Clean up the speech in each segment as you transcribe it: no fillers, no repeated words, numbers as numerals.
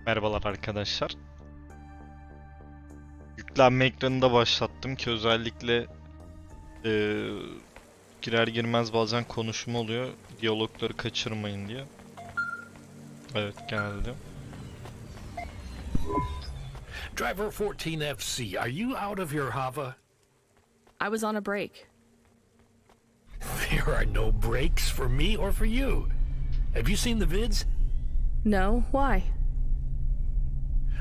Merhabalar arkadaşlar. Yüklenme ekranını da başlattım ki özellikle eee, girer girmez bazen konuşma oluyor. Diyalogları kaçırmayın diye. Evet, geldi. Driver 14FC, are you out of your Hava? I was on a break. There are no breaks for me or for you. Have you seen the vids? No, why?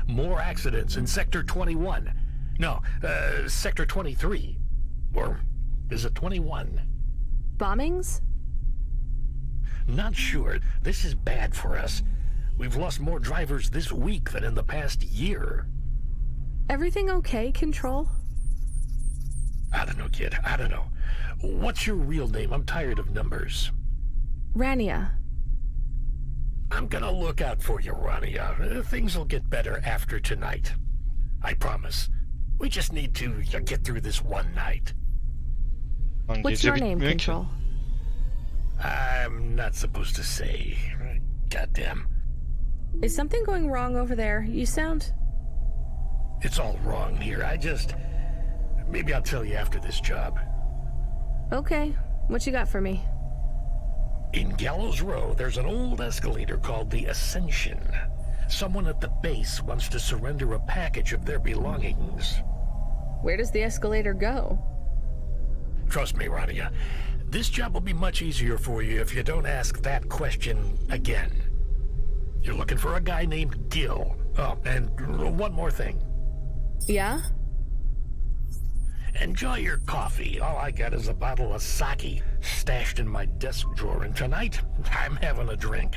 More accidents in Sector 21. No, Sector 23. Or is it 21? Bombings? Not sure. This is bad for us. We've lost more drivers this week than in the past year. Everything okay, Control? I don't know, kid. I don't know. What's your real name? I'm tired of numbers. Rania. I'm gonna look out for you, Rania. Things will get better after tonight. I promise. We just need to get through this one night. Lan What's gece your name, bitmiyor ki. Control? I'm not supposed to say. Goddamn. Is something going wrong over there? You sound... It's all wrong here. Maybe I'll tell you after this job. Okay, what you got for me? In Gallows Row, there's an old escalator called the Ascension. Someone at the base wants to surrender a package of their belongings. Where does the escalator go? Trust me, Rania. This job will be much easier for you if you don't ask that question again. You're looking for a guy named Gil. Oh, and one more thing. Yeah? Enjoy your coffee. All I got is a bottle of sake stashed in my desk drawer, and tonight I'm having a drink.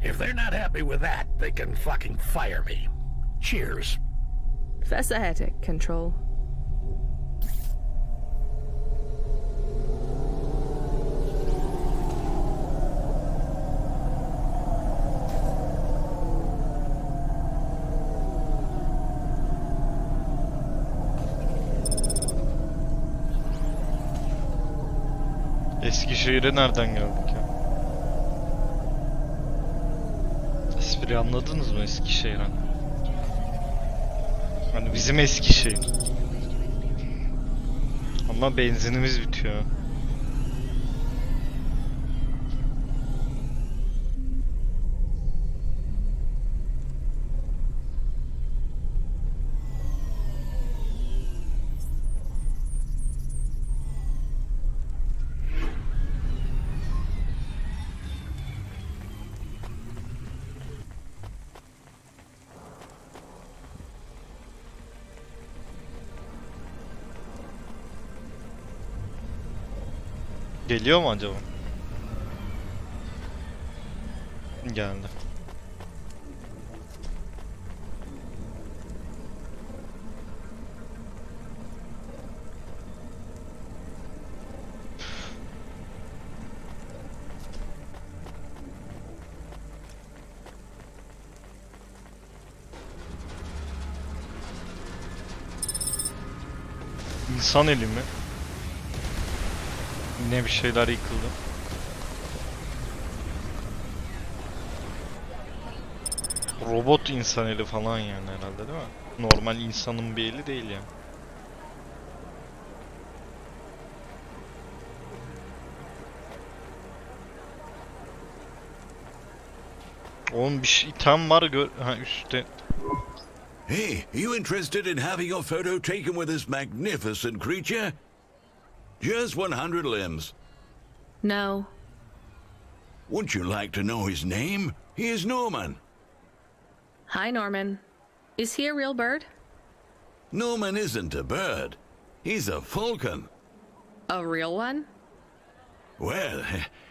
If they're not happy with that, they can fucking fire me. Cheers. Fesahetic, Control. Eskişehir'e nereden geldik ya? Espri anladınız mı Eskişehir'e? Hani bizim Eskişehir. Ama benzinimiz bitiyor. Geliyor mu acaba? Geldi. İnsan eli mi? Yine bir şeyler yıkıldı. Robot insan eli falan yani herhalde değil mi? Normal insanın bir eli değil yani. Oğlum bir şey item var ha üstte. Hey, are you interested in having your photo taken with this magnificent creature? Just 100 limbs. No. Wouldn't you like to know his name? He is Norman. Hi, Norman. Is he a real bird? Norman isn't a bird. He's a falcon. A real one? Well,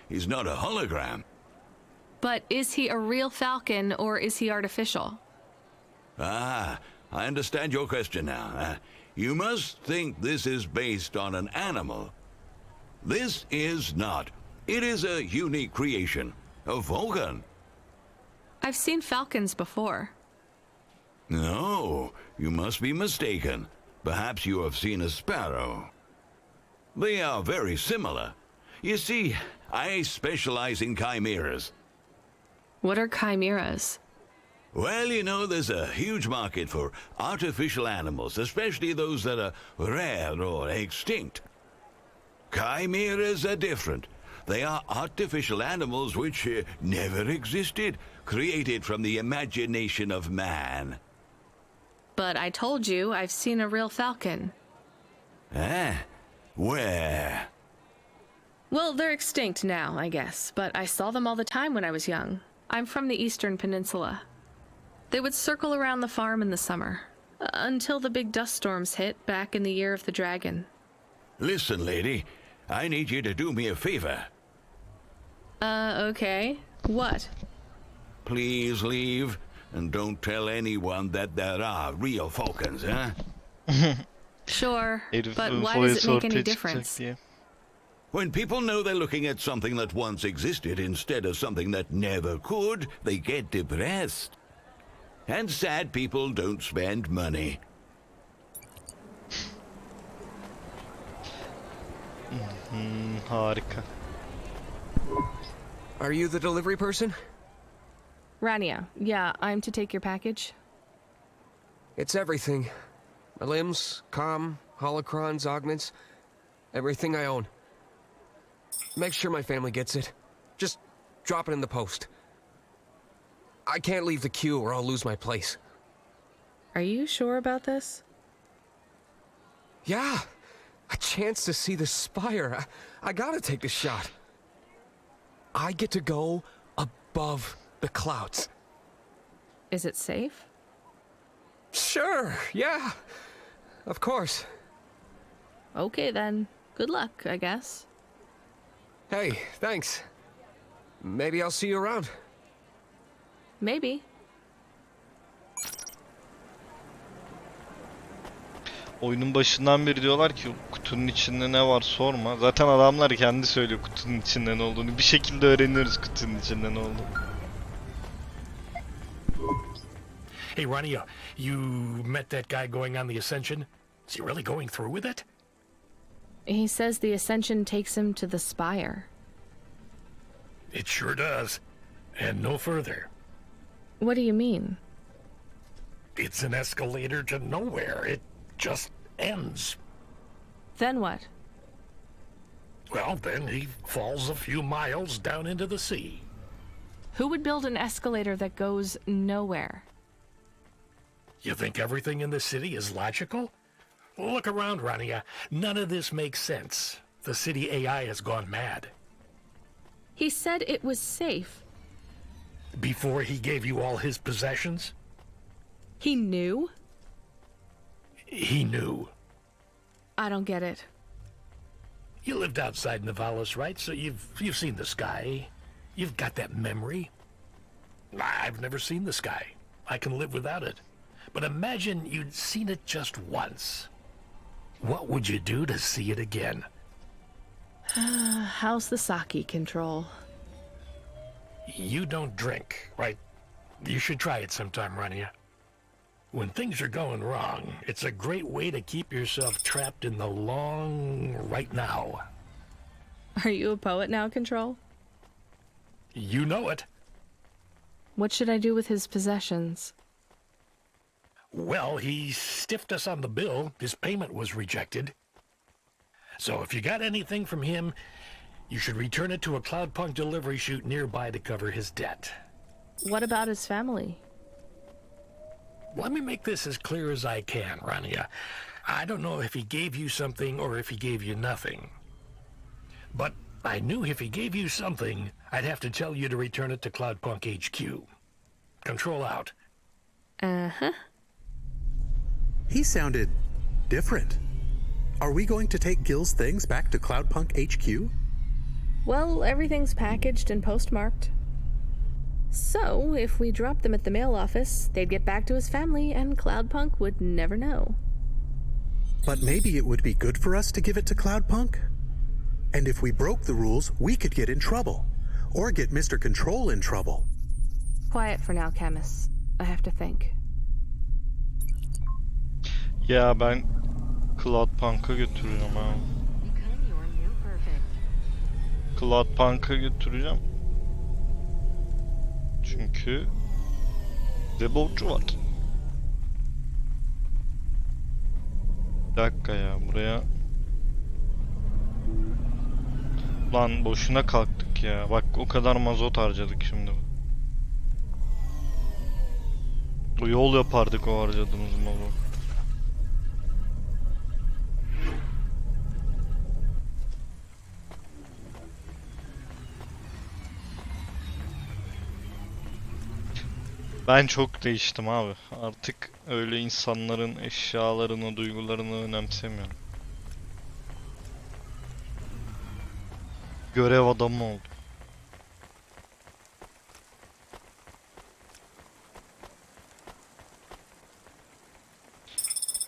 he's not a hologram. But is he a real falcon or is he artificial? Ah, I understand your question now. You must think this is based on an animal. This is not. It is a unique creation. A falcon. I've seen falcons before. No, you must be mistaken. Perhaps you have seen a sparrow. They are very similar. You see, I specialize in chimeras. What are chimeras? Well, you know, there's a huge market for artificial animals, especially those that are rare or extinct. Chimeras are different. They are artificial animals which never existed, created from the imagination of man. But I told you I've seen a real falcon. Ah, where? Well, they're extinct now, I guess, but I saw them all the time when I was young. I'm from the Eastern Peninsula. They would circle around the farm in the summer, until the big dust storms hit back in the year of the dragon. Listen, lady, I need you to do me a favor. Okay. What? Please leave, and don't tell anyone that there are real falcons, huh? Sure, Herif but why UFO'ya does it make ortaya any çıkacak difference? diye. When people know they're looking at something that once existed instead of something that never could, they get depressed. And sad people don't spend money. Harika. Are you the delivery person? Rania, yeah, I'm to take your package. It's everything. My limbs, comm, holocrons, augments, everything I own. Make sure my family gets it. Just drop it in the post. I can't leave the queue or I'll lose my place. Are you sure about this? Yeah, a chance to see the spire. I gotta take the shot. I get to go above the clouds. Is it safe? Sure, yeah. Of course. Okay then. Good luck, I guess. Hey, thanks. Maybe I'll see you around. Maybe. Oyunun başından beri diyorlar ki kutunun içinde ne var sorma. Zaten adamlar kendi söylüyor kutunun içinde ne olduğunu. Bir şekilde öğreniyoruz kutunun içinde ne olduğunu. Hey, Rania, you met that guy going on the Ascension? Is he really going through with it? He says the Ascension takes him to the spire. It sure does. And no further. What do you mean? It's an escalator to nowhere. It just ends. Then what? Well, then he falls a few miles down into the sea. Who would build an escalator that goes nowhere? You think everything in the city is logical? Look around, Rania. None of this makes sense. The city AI has gone mad. He said it was safe. Before he gave you all his possessions, He knew? he knew. I don't get it. You lived outside Navalis, right? So you've seen the sky. You've got that memory. I've never seen the sky. I can live without it. But imagine you'd seen it just once. What would you do to see it again? How's the sake control? You don't drink, right? You should try it sometime, Rania. When things are going wrong, it's a great way to keep yourself trapped in the long right now. Are you a poet now, Control? You know it. What should I do with his possessions? Well, he stiffed us on the bill. His payment was rejected. So if you got anything from him, you should return it to a CLOUDPUNK delivery chute nearby to cover his debt. What about his family? Let me make this as clear as I can, Rania. I don't know if he gave you something or if he gave you nothing. But I knew if he gave you something, I'd have to tell you to return it to CLOUDPUNK HQ. Control out. Uh-huh. He sounded different. Are we going to take Gil's things back to CLOUDPUNK HQ? Well, everything's packaged and postmarked. So, if we dropped them at the mail office, they'd get back to his family and CLOUDPUNK would never know. But maybe it would be good for us to give it to CLOUDPUNK? And if we broke the rules, we could get in trouble. Or get Mr. Control in trouble. Quiet for now, Camus. I have to think. Ya ben CLOUDPUNK'a götüreceğim ha. CLOUDPUNK'a götüreceğim. Çünkü Bize borcu var. Bir dakika ya, buraya... Lan boşuna kalktık ya. Bak o kadar mazot harcadık şimdi. O yol yapardık o harcadığımız mazot. Ben çok değiştim abi. Artık öyle insanların eşyalarını, duygularını önemsemiyorum. Görev adamı oldum.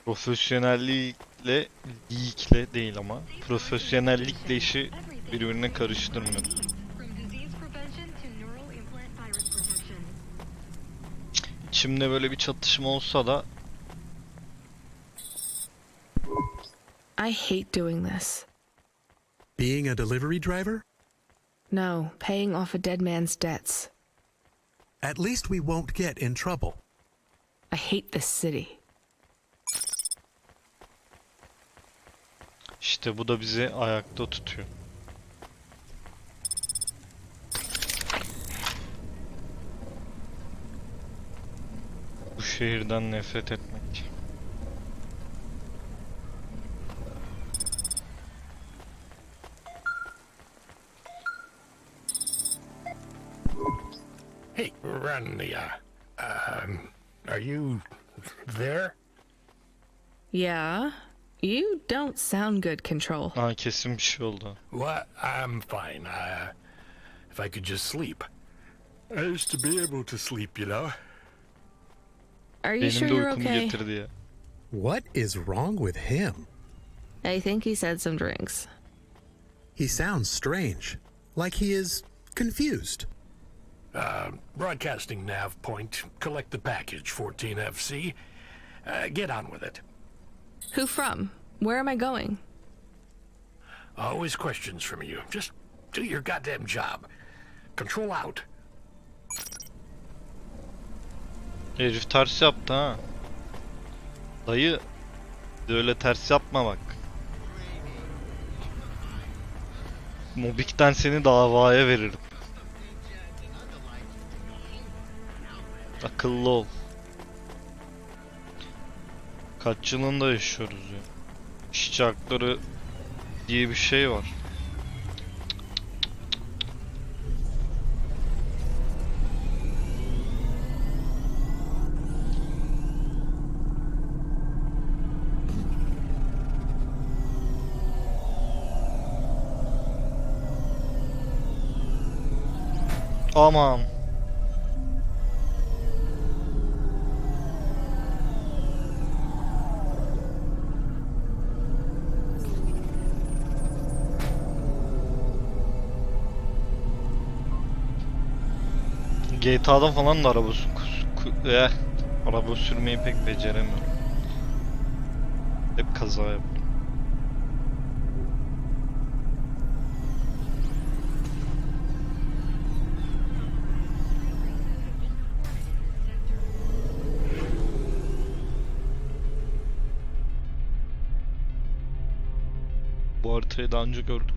Profesyonellikle, liikle değil ama profesyonellikle işi birbirine karıştırmıyorum. İçimde böyle bir çatışma olsa da I hate doing this. Being a delivery driver? No, paying off a dead man's debts. At least we won't get in trouble. I hate this city. işte bu da bizi ayakta tutuyor. Bu şehirden nefret etmek. Hey, Rania. Are you there? Yeah? You don't sound good, Control. Ha, kesin bir şey oldu. What? I'm fine. If I could just sleep. I used to be able to sleep, you know. Are you Benim sure de you're uykumu okay? getirdi ya. What is wrong with him? I think he said some drinks. He sounds strange, like he is confused. Broadcasting nav point. Collect the package, 14FC. Get on with it. Who from? Where am I going? Always questions from you. Just do your goddamn job. Control out. Herif ters yaptı ha. Dayı, öyle ters yapma bak. Mobik'ten seni davaya veririm. Akıllı ol. Kaç yılında yaşıyoruz ya. İşçi hakları diye bir şey var. Aman. GTA'da falan da araba sürmeyi pek beceremiyorum. Hep kaza yapıyorum. Bu haritayı daha önce gördüm.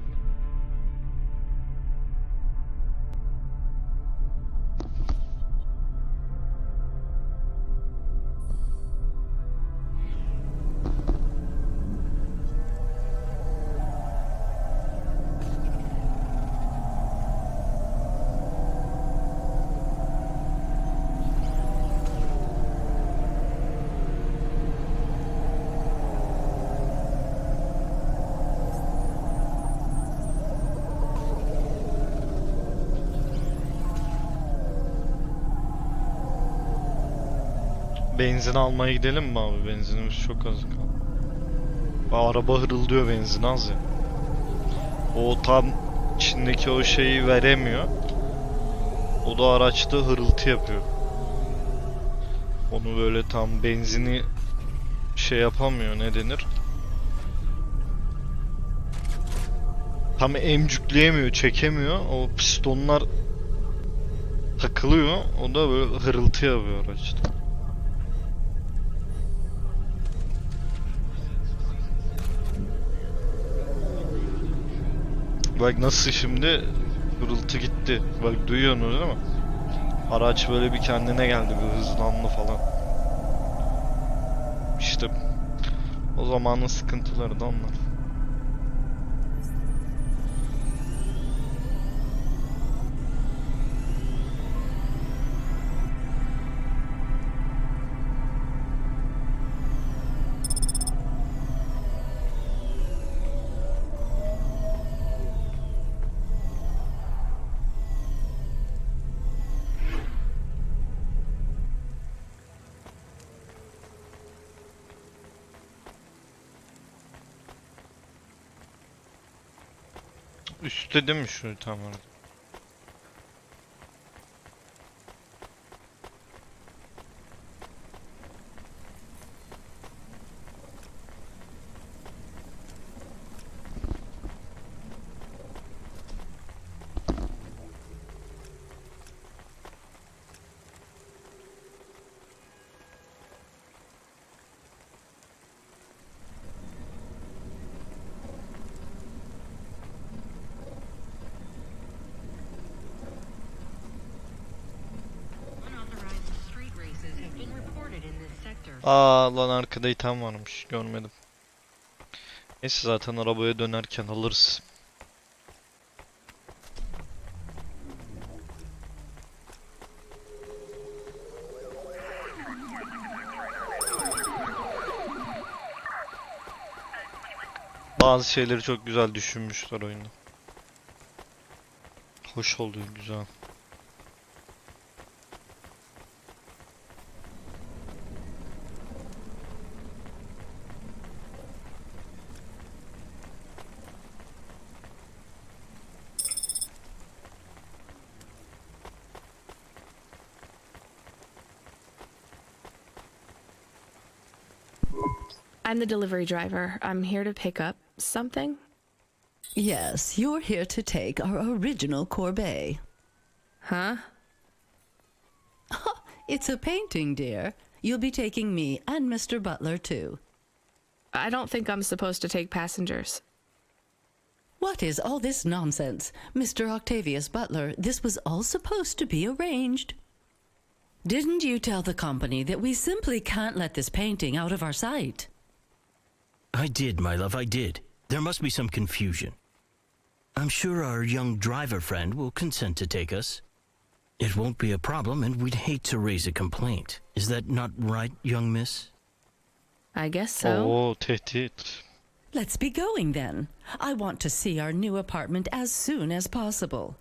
Benzin almaya gidelim mi abi? Benzinimiz çok az kaldı. Araba hırıldıyor, benzin az ya. O tam içindeki o şeyi veremiyor. O da araçta hırıltı yapıyor. Onu böyle tam benzini şey yapamıyor, ne denir? Tam emcükleyemiyor, çekemiyor. O pistonlar takılıyor. O da böyle hırıltı yapıyor araçta. Bak nasıl şimdi hırıltı gitti. Bak duyuyorsunuz değil mi? Araç böyle bir kendine geldi, bir hızlandı falan. İşte o zamanın sıkıntıları da onlar. Üstte değil mi şu tam orada? Aa lan arkada item varmış, görmedim. Neyse zaten arabaya dönerken alırız. Bazı şeyleri çok güzel düşünmüşler oyunda. Hoş oluyor, güzel. I'm the delivery driver. I'm here to pick up something. Yes, you're here to take our original corbeille. Huh? It's a painting, dear. You'll be taking me and Mr. Butler, too. I don't think I'm supposed to take passengers. What is all this nonsense? Mr. Octavius Butler, this was all supposed to be arranged. Didn't you tell the company that we simply can't let this painting out of our sight? I did, my love, I did. There must be some confusion. I'm sure our young driver friend will consent to take us. It won't be a problem, and we'd hate to raise a complaint. Is that not right, young miss? I guess so. Oo, tehdit. Let's be going then. I want to see our new apartment as soon as possible.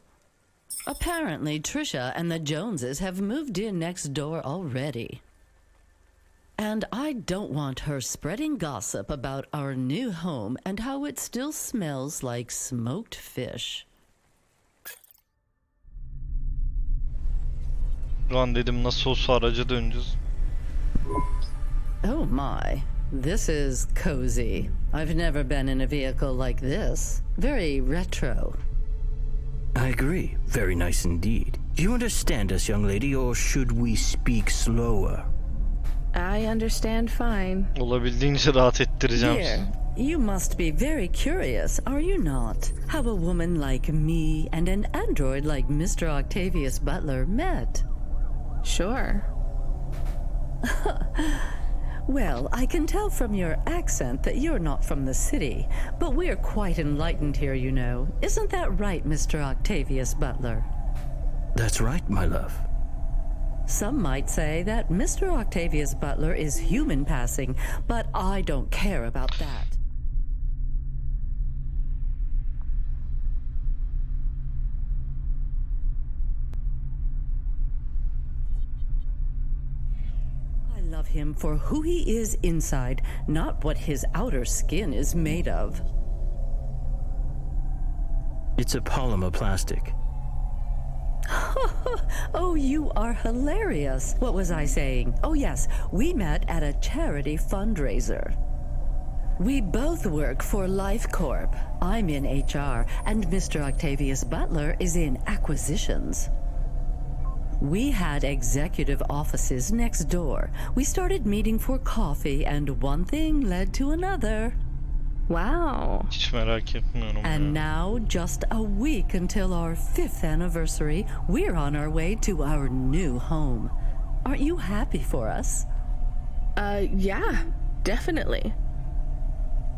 Apparently, Trisha and the Joneses have moved in next door already. And I don't want her spreading gossip about our new home and how it still smells like smoked fish. Lan dedim nasıl olsa araca döneceğiz. Oh my, this is cozy. I've never been in a vehicle like this. Very retro. I agree. Very nice indeed. Do you understand us, young lady, or should we speak slower? I understand fine. Olabildiğince rahat ettireceğim sizi. Dear, you must be very curious, are you not? How a woman like me and an android like Mr. Octavius Butler met. Sure. Well, I can tell from your accent that you're not from the city, but we're quite enlightened here, you know. Isn't that right, Mr. Octavius Butler? That's right, my love. Some might say that Mr. Octavius Butler is human passing, but I don't care about that. I love him for who he is inside, not what his outer skin is made of. It's a polymer plastic. Oh, you are hilarious. What was I saying? Oh, yes, we met at a charity fundraiser. We both work for Life Corp. I'm in HR, and Mr. Octavius Butler is in acquisitions. We had executive offices next door. We started meeting for coffee, and one thing led to another. Wow. Hiç merak etmiyorum ya. And now, just a week until our 5th anniversary, we're on our way to our new home. Aren't you happy for us? Yeah, definitely.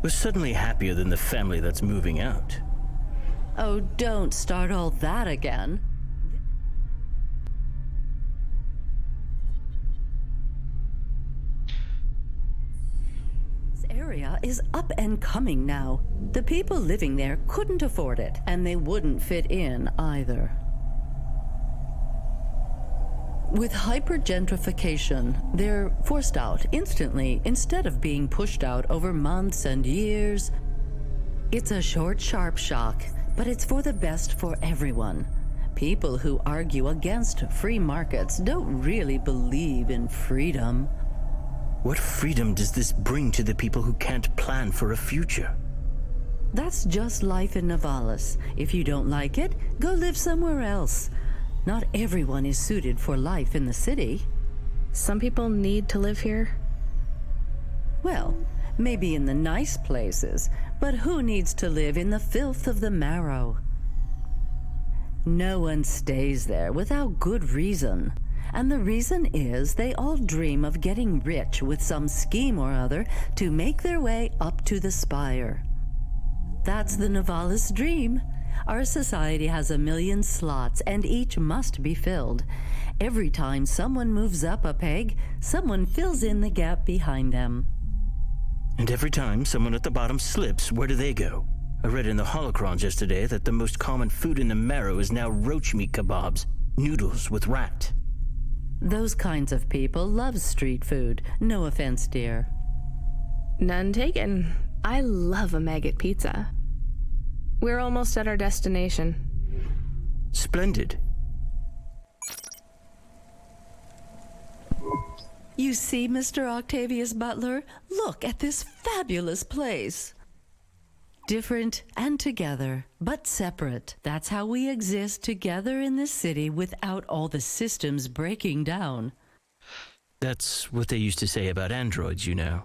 We're suddenly happier than the family that's moving out. Oh, don't start all that again. This area is up and coming now. The people living there couldn't afford it, and they wouldn't fit in either. With hypergentrification, they're forced out instantly instead of being pushed out over months and years. It's a short, sharp shock, but it's for the best for everyone. People who argue against free markets don't really believe in freedom. What freedom does this bring to the people who can't plan for a future? That's just life in Navalis. If you don't like it, go live somewhere else. Not everyone is suited for life in the city. Some people need to live here. Well, maybe in the nice places, but who needs to live in the filth of the marrow? No one stays there without good reason. And the reason is they all dream of getting rich with some scheme or other to make their way up to the spire. That's the Navalis dream. Our society has 1 million slots, and each must be filled. Every time someone moves up a peg, someone fills in the gap behind them. And every time someone at the bottom slips, where do they go? I read in the holocrons yesterday that the most common food in the marrow is now roach meat kebabs, noodles with rat. Those kinds of people love street food. No offense, dear. None taken. I love a maggot pizza. We're almost at our destination. Splendid. You see, Mr. Octavius Butler? Look at this fabulous place. Different and together, but separate. That's how we exist together in this city without all the systems breaking down. That's what they used to say about androids, you know.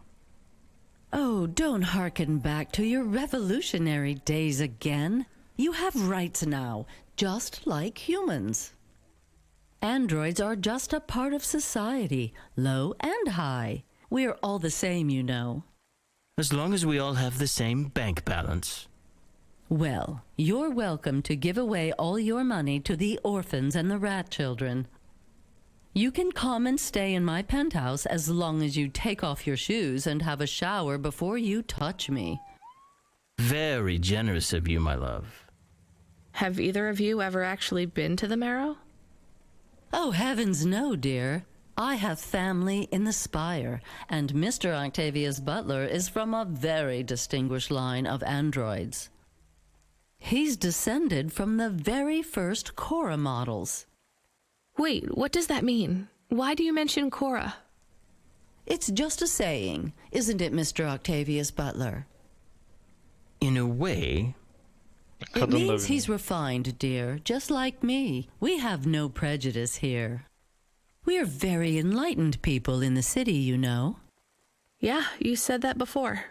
Oh, don't hearken back to your revolutionary days again. You have rights now, just like humans. Androids are just a part of society, low and high. We're all the same, you know. As long as we all have the same bank balance. Well, you're welcome to give away all your money to the orphans and the rat children. You can come and stay in my penthouse as long as you take off your shoes and have a shower before you touch me. Very generous of you, my love. Have either of you ever actually been to the Marrow? Oh, heavens no, dear. I have family in the Spire, and Mr. Octavius Butler is from a very distinguished line of androids. He's descended from the very first Cora models. Wait, what does that mean? Why do you mention Cora? It's just a saying, isn't it, Mr. Octavius Butler? In a way. It means he's refined, dear, just like me. We have no prejudice here. We're very enlightened people in the city, you know. Yeah, you said that before.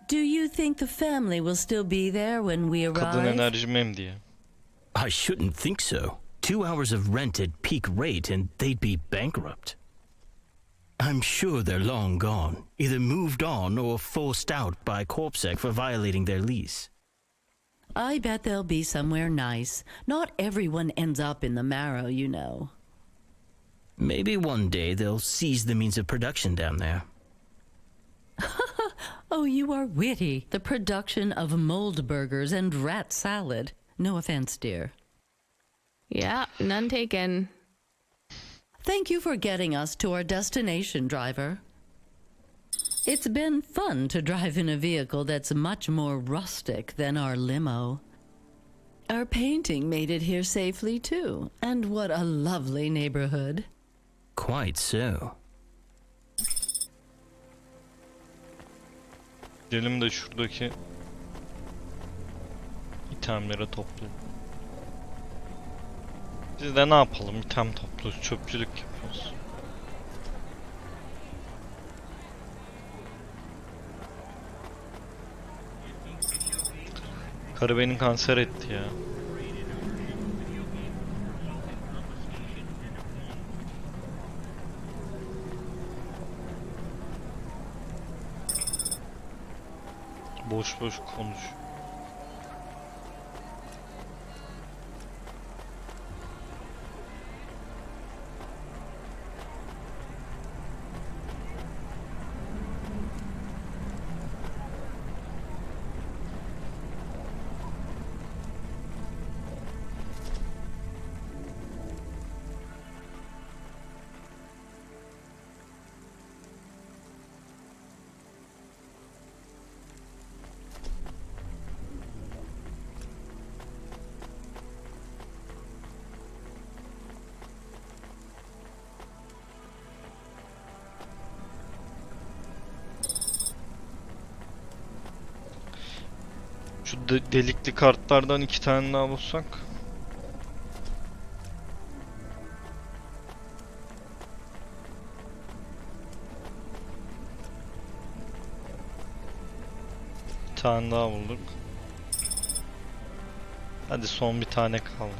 Do you think the family will still be there when we Kadın arrive? enerjimem diye. I shouldn't think so. 2 hours of rent at peak rate and they'd be bankrupt. I'm sure they're long gone, either moved on or forced out by Corpsec for violating their lease. I bet they'll be somewhere nice. Not everyone ends up in the Marrow, you know. Maybe one day they'll seize the means of production down there. Oh, you are witty. The production of mold burgers and rat salad. No offense, dear. Yeah, none taken. Thank you for getting us to our destination, driver. It's been fun to drive in a vehicle that's much more rustic than our limo. Our painting made it here safely, too. And what a lovely neighborhood. Quite so. Gidelim de şuradaki itemleri toplayalım. Biz de ne yapalım? İtem topluyoruz, çöpçülük yapıyoruz. Karı beni kanser etti ya. Boş boş konuş. Şu delikli kartlardan 2 tane daha bulsak. Bir tane daha bulduk. Hadi son bir tane kaldı.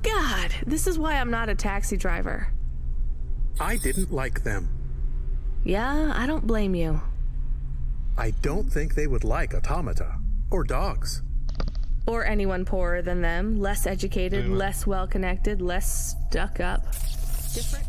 God, this is why I'm not a taxi driver. I didn't like them. Yeah, I don't blame you. I don't think they would like automata or dogs. Or anyone poorer than them, less educated, less well-connected, less stuck up. Different.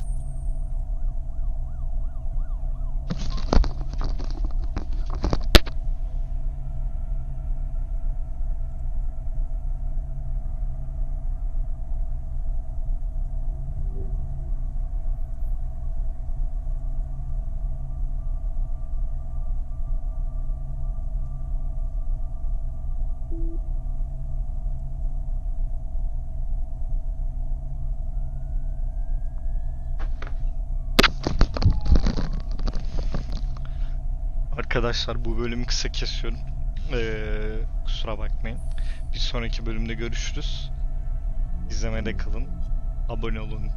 Arkadaşlar bu bölümü kısa kesiyorum. Kusura bakmayın. Bir sonraki bölümde görüşürüz. İzlemede kalın. Abone olun.